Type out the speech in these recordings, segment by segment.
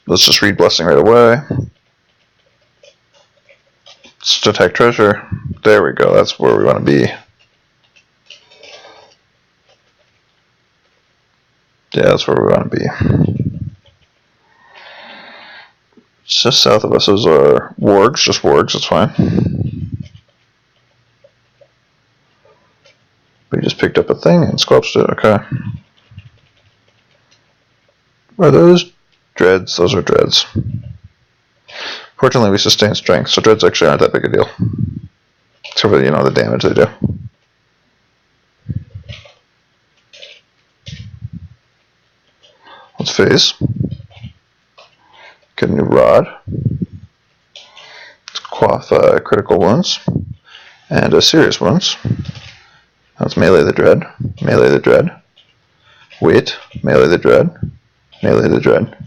Let's just read blessing right away. Let's detect treasure. There we go. That's where we want to be. Yeah, that's where we want to be. It's just south of us. Those are wargs, just wargs. That's fine. We just picked up a thing and squelched it. Okay. Are those dreads? Those are dreads. Fortunately, we sustain strength, so dreads actually aren't that big a deal. Except for, you know, the damage they do. Let's phase. Get a new rod. Let's quaff critical wounds and serious wounds. Let's melee the dread. Melee the dread. Wait. Melee the dread. Melee the dread.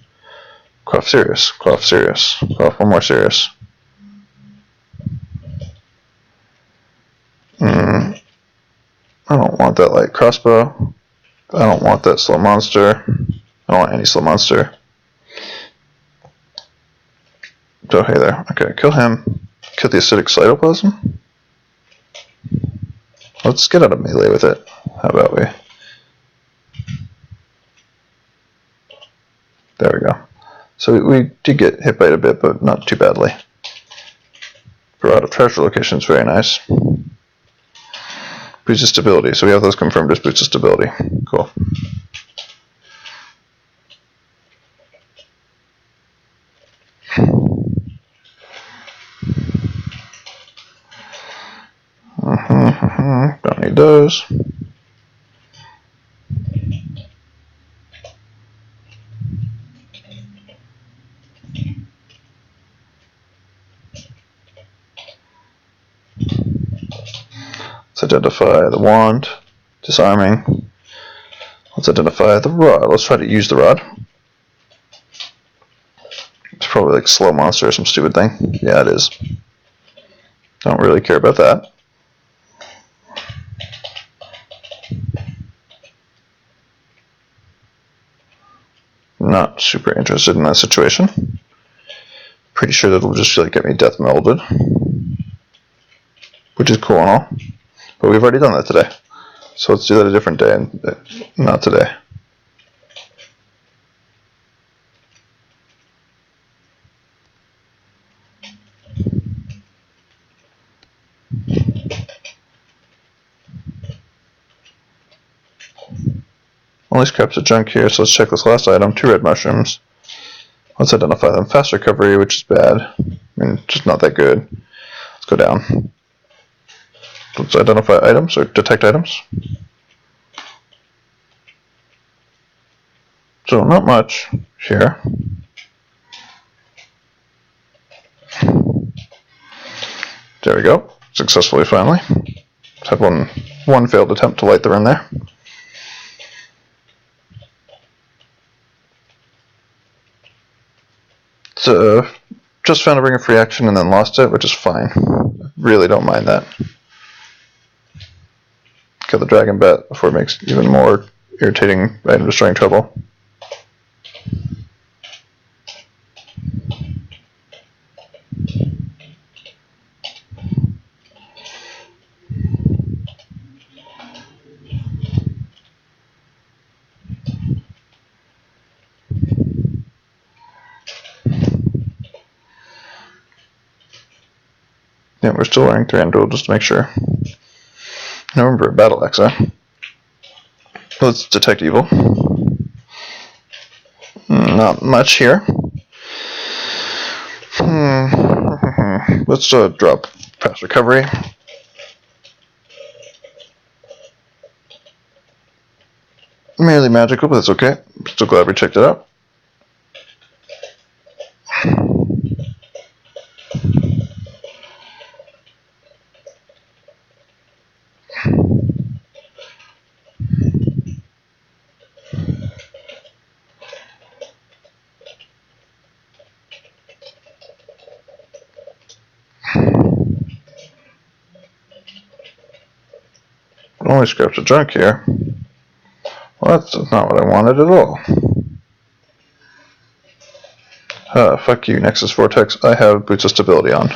Quaff serious. Quaff serious. Quaff one more serious. I don't want that light crossbow. I don't want that slow monster. I don't want any slow monster. Oh, hey there. Okay, kill him. Kill the acidic cytoplasm. Let's get out of melee with it. How about we? There we go. So we did get hit by it a bit, but not too badly. For out of treasure locations, very nice. Boost of stability. So we have those confirmed as boost of stability. Cool. Don't need those. Let's identify the wand, disarming. Let's identify the rod. Let's try to use the rod. It's probably like slow monster or some stupid thing. Yeah, it is. Don't really care about that. Not super interested in that situation. Pretty sure that'll just like get me death melded, which is cool and all. But we've already done that today, so let's do that a different day and not today. Only scraps of junk here, so let's check this last item. 2 red mushrooms. Let's identify them. Fast recovery, which is bad. I mean, just not that good. Let's go down. Let's identify items, or detect items. So, not much here. There we go. Successfully, finally. Let's have one failed attempt to light the room there. So, just found a ring of free action and then lost it, which is fine. Really don't mind that. Kill the dragon bat before it makes even more irritating item destroying trouble. Yeah, we're still wearing 3 duel just to make sure. No room for a battle axe, huh? Let's detect evil. Not much here. Let's drop fast recovery. Merely magical, but that's okay. Still glad we checked it out. Only scraps of junk here. Well, that's not what I wanted at all. Fuck you, Nexus Vortex. I have Boots of Stability on.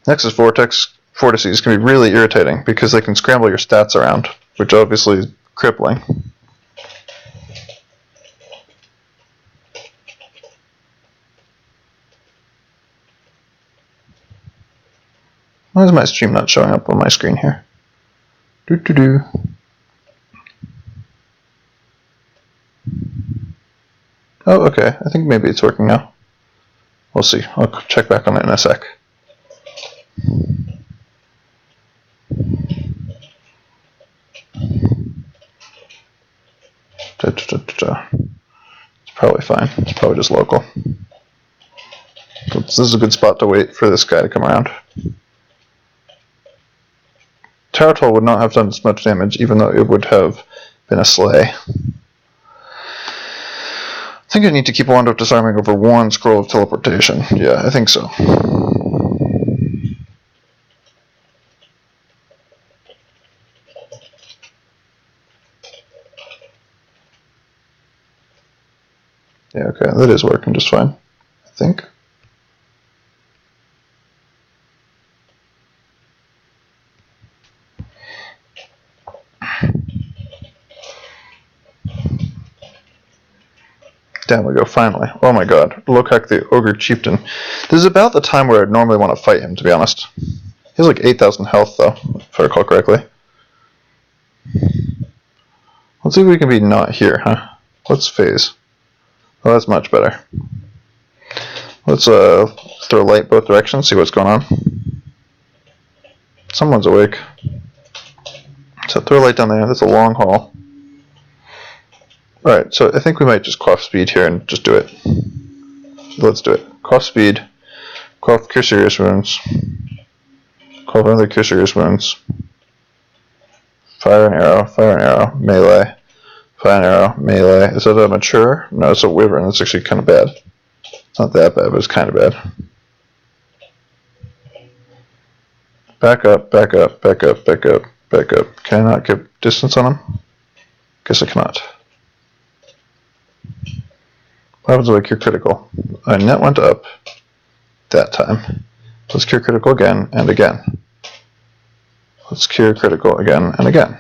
Nexus Vortex vortices can be really irritating because they can scramble your stats around, which obviously is crippling. Why is my stream not showing up on my screen here? Doo-doo-doo. Oh, okay. I think maybe it's working now. We'll see. I'll check back on it in a sec. It's probably fine. It's probably just local. This is a good spot to wait for this guy to come around. Taratol would not have done as much damage, even though it would have been a slay. I think I need to keep Wand of Disarming over one Scroll of Teleportation. Yeah, I think so. Yeah, okay, that is working just fine, I think. Down we go, finally. Oh my god, Lokak the Ogre Chieftain. This is about the time where I'd normally want to fight him, to be honest. He has like 8,000 health, though, if I recall correctly. Let's see if we can be not here, huh? Let's phase. Oh, that's much better. Let's throw light both directions, see what's going on. Someone's awake. So throw light down there, that's a long haul. Alright, so I think we might just quaff speed here and just do it. Let's do it. Quaff speed, quaff Cure Serious Wounds, quaff another Cure Serious Wounds, fire and arrow, melee, fire and arrow, melee. Is that a mature? No, it's a wyvern. That's actually kind of bad. It's not that bad, but it's kind of bad. Back up, back up, back up, back up, back up. Can I not get distance on him? Guess I cannot. What happens if I cure critical? My net went up that time. Let's cure critical again and again. Let's cure critical again and again.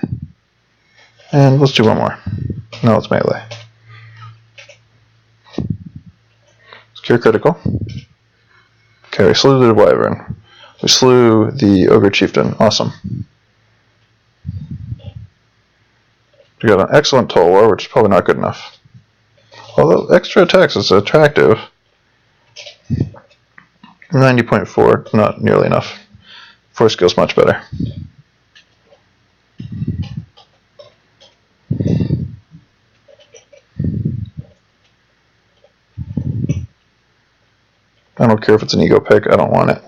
And let's do one more. No, it's melee. Let's cure critical. Okay, we slew the wyvern. We slew the Ogre Chieftain. Awesome. We got an excellent Toll War, which is probably not good enough. Although extra attacks is attractive. 90.4, not nearly enough. 4 skills much better. I don't care if it's an ego pick, I don't want it.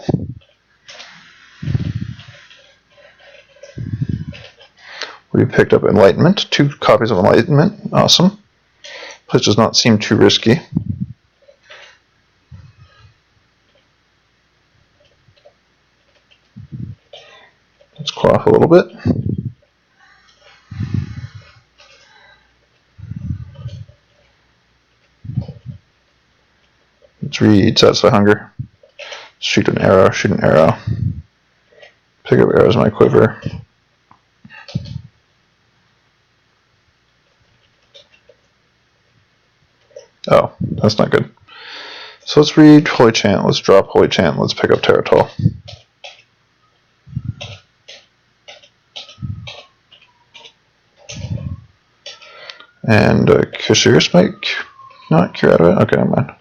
We picked up Enlightenment, 2 copies of Enlightenment, awesome. Which does not seem too risky. Let's quaff a little bit. Let's read Satisfy Hunger. Shoot an arrow, shoot an arrow. Pick up arrows in my quiver. Oh, that's not good. So let's read Holy Chant, let's drop Holy Chant, let's pick up Taratol. And Cure Serious might not cure out of it? Okay, never mind.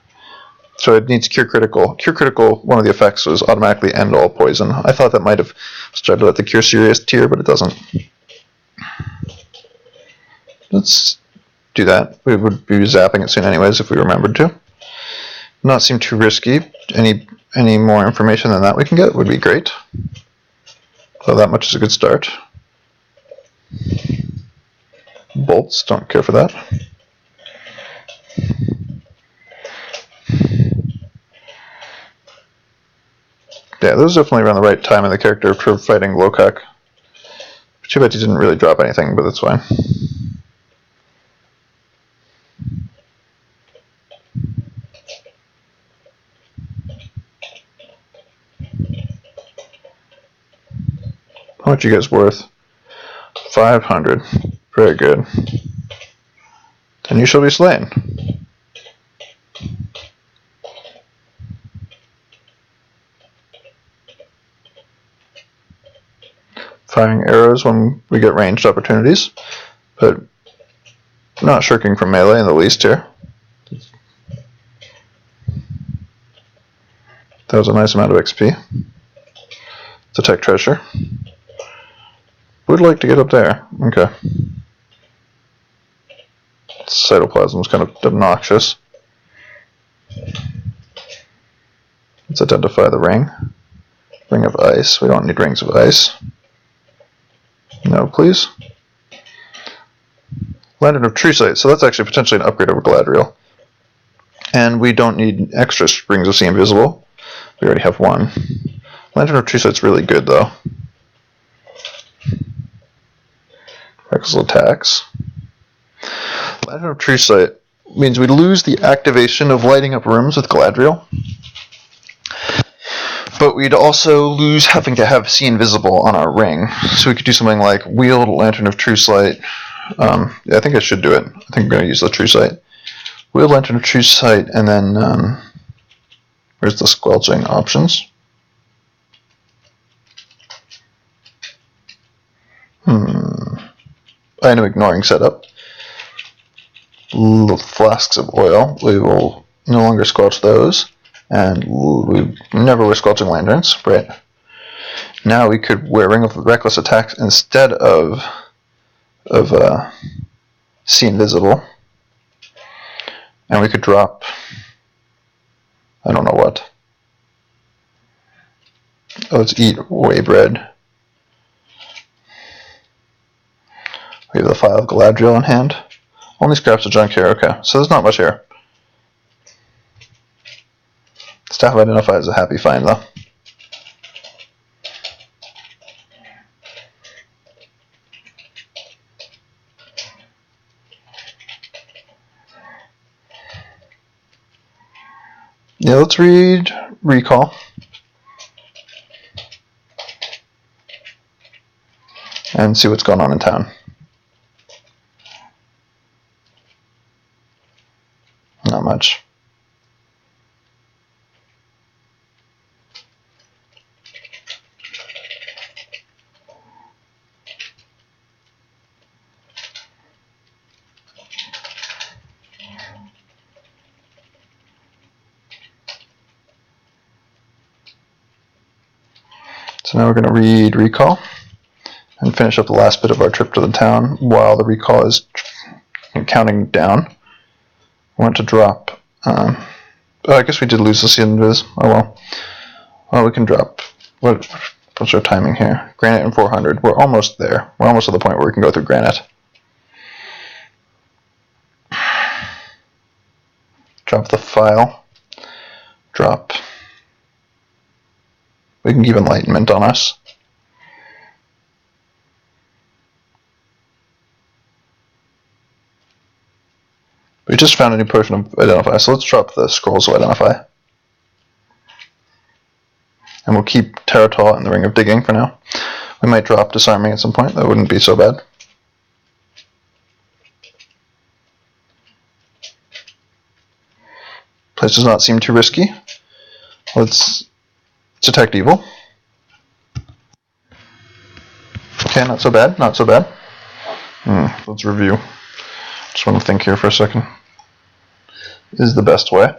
So it needs Cure Critical. Cure Critical, one of the effects was automatically end all poison. I thought that might have started at the Cure Serious tier, but it doesn't. Let's do that. We would be zapping it soon anyways if we remembered to. Not seem too risky. Any more information than that we can get would be great. So that much is a good start. Bolts, don't care for that. Yeah, this was definitely around the right time in the character for fighting Lokak. Too bad he didn't really drop anything, but that's fine. you guys worth? 500. Very good. Then you shall be slain. Firing arrows when we get ranged opportunities, but not shirking from melee in the least here. That was a nice amount of XP. Detect treasure. Would like to get up there. Okay. Cytoplasm is kind of obnoxious. Let's identify the ring. Ring of ice. We don't need rings of ice. No, please. Lantern of True Sight. So that's actually potentially an upgrade over Galadriel. And we don't need extra Rings of See Invisible. We already have one. Lantern of True Sight's really good, though. Reckless attacks. Lantern of True Sight means we lose the activation of lighting up rooms with Galadriel. But we'd also lose having to have See Invisible on our ring. So we could do something like wield Lantern of True Sight. Yeah, I think I should do it. I think I'm going to use the True Sight. Wield Lantern of True Sight, and then where's the squelching options? Item ignoring setup. Flasks of oil. We will no longer squelch those. And we never were squelching lanterns, right? Now we could wear Ring of Reckless Attacks instead of See Invisible, and we could drop, I don't know what. Oh, let's eat whey bread. We have the file of Galadriel in hand. Only scraps of junk here. Okay, so there's not much here. Staff identified as a happy find, though. Yeah, let's read Recall. And see what's going on in town. Not much. So now we're going to read Recall and finish up the last bit of our trip to the town while the Recall is counting down. I want to drop. Oh, I guess we did lose the See Invis. Oh well. Well, we can drop. What's our timing here? Granite and 400. We're almost there. We're almost to the point where we can go through Granite. Drop the file. Drop. We can keep Enlightenment on us. We just found a new potion of Identify, so let's drop the Scrolls of Identify. And we'll keep Terratol and the Ring of Digging for now. We might drop Disarming at some point, that wouldn't be so bad. Place does not seem too risky. Let's detect evil. Okay, not so bad, not so bad. Let's review. Just want to think here for a second. Is the best way.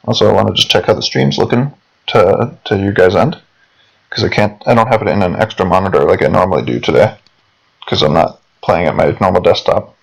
Also, I want to just check how the stream's looking to you guys' end, because I don't have it in an extra monitor like I normally do today, because I'm not playing at my normal desktop.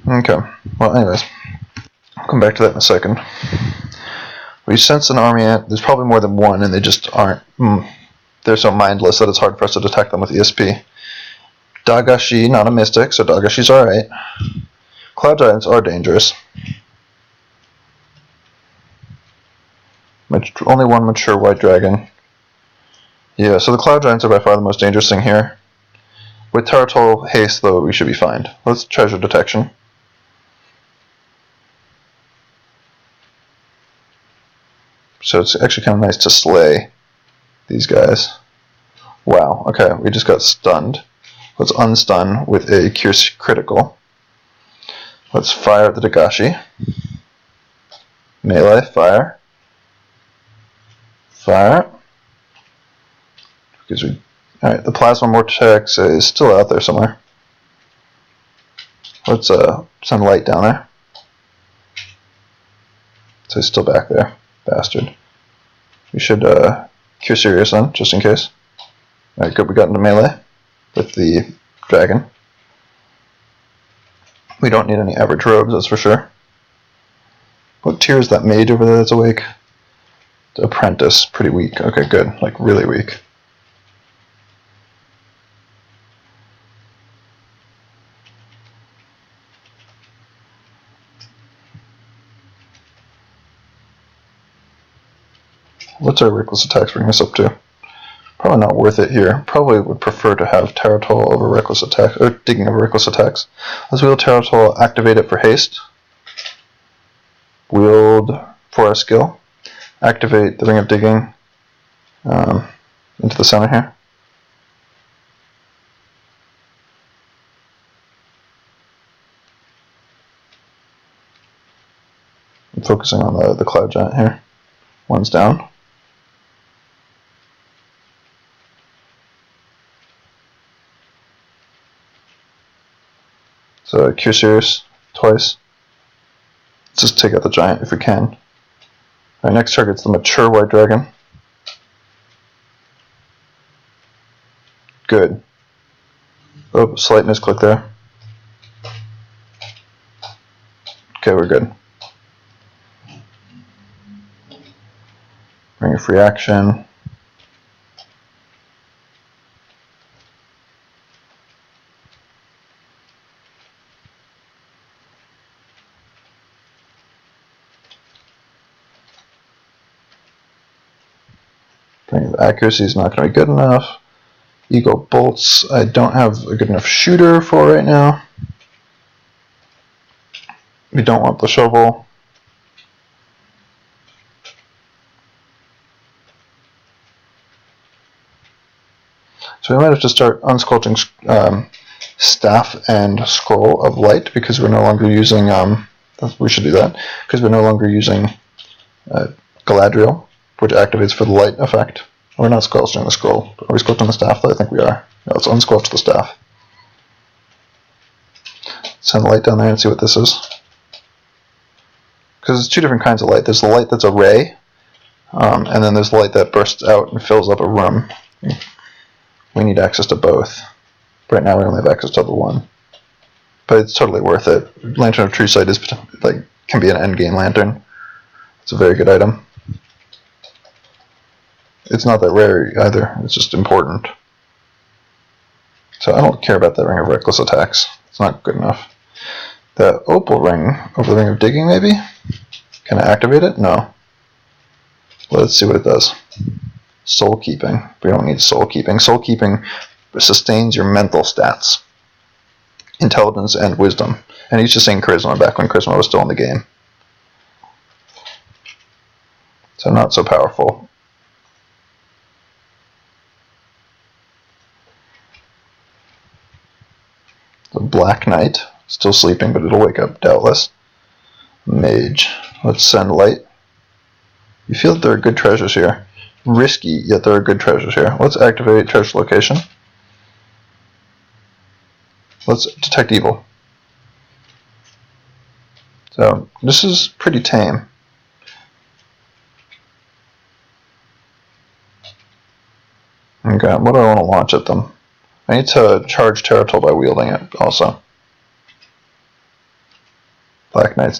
Okay, well anyways, I'll come back to that in a second. We sense an army, there's probably more than one, and they just aren't, they're so mindless that it's hard for us to detect them with ESP. Dagashi, not a mystic, so Dagashi's alright. Cloud Giants are dangerous. Only one mature white dragon. Yeah, so the Cloud Giants are by far the most dangerous thing here. With Territorial Haste, though, we should be fine. Let's Treasure Detection. So it's actually kind of nice to slay these guys. Wow, okay, we just got stunned. Let's unstun with a Cure Critical. Let's fire at the Dagashi. Melee, fire. Fire. Because we, alright, the Plasma Vortex is still out there somewhere. Let's send light down there. So he's still back there, bastard. We should Cure Serious then, just in case. Alright, good, we got into melee with the dragon. We don't need any average robes, that's for sure. What tier is that mage over there that's awake? The apprentice, pretty weak. Okay, good, like really weak. What's our reckless attacks bring us up to? Probably not worth it here. Probably would prefer to have Territorial over reckless attack, or digging over reckless attacks. Let's wield Territorial, activate it for haste. Wield for our skill. Activate the Ring of Digging into the center here. I'm focusing on the Cloud Giant here. One's down. So Cure Serious twice. Let's just take out the giant if we can. Our next target's the mature white dragon. Good. Oh, slight misclick there. Okay, we're good. Bring a free action. Accuracy is not going to be good enough. Ego bolts, I don't have a good enough shooter for right now. We don't want the shovel. So we might have to start unsculpting staff and scroll of light because we're no longer using. We should do that because we're no longer using Galadriel, which activates for the light effect. We're not sculpting the scroll. Are we sculpting the staff, though? I think we are. Yeah, let's unsculpt the staff. Send light down there and see what this is. Because there's two different kinds of light. There's the light that's a ray, and then there's the light that bursts out and fills up a room. We need access to both. Right now we only have access to the one. But it's totally worth it. Lantern of True Sight is can be an endgame lantern. It's a very good item. It's not that rare either, it's just important. So I don't care about that Ring of Reckless Attacks. It's not good enough. The Opal Ring over the Ring of Digging, maybe? Can I activate it? No. Let's see what it does. Soul Keeping. We don't need Soul Keeping. Soul Keeping sustains your mental stats. Intelligence and Wisdom. And he's just saying Charisma back when Charisma was still in the game. So not so powerful. The Black Knight, still sleeping, but it'll wake up, doubtless. Mage. Let's send light. You feel that there are good treasures here. Risky, yet there are good treasures here. Let's activate treasure location. Let's detect evil. So, this is pretty tame. Okay, what do I want to launch at them? I need to charge Territorial by wielding it also. Black Knight's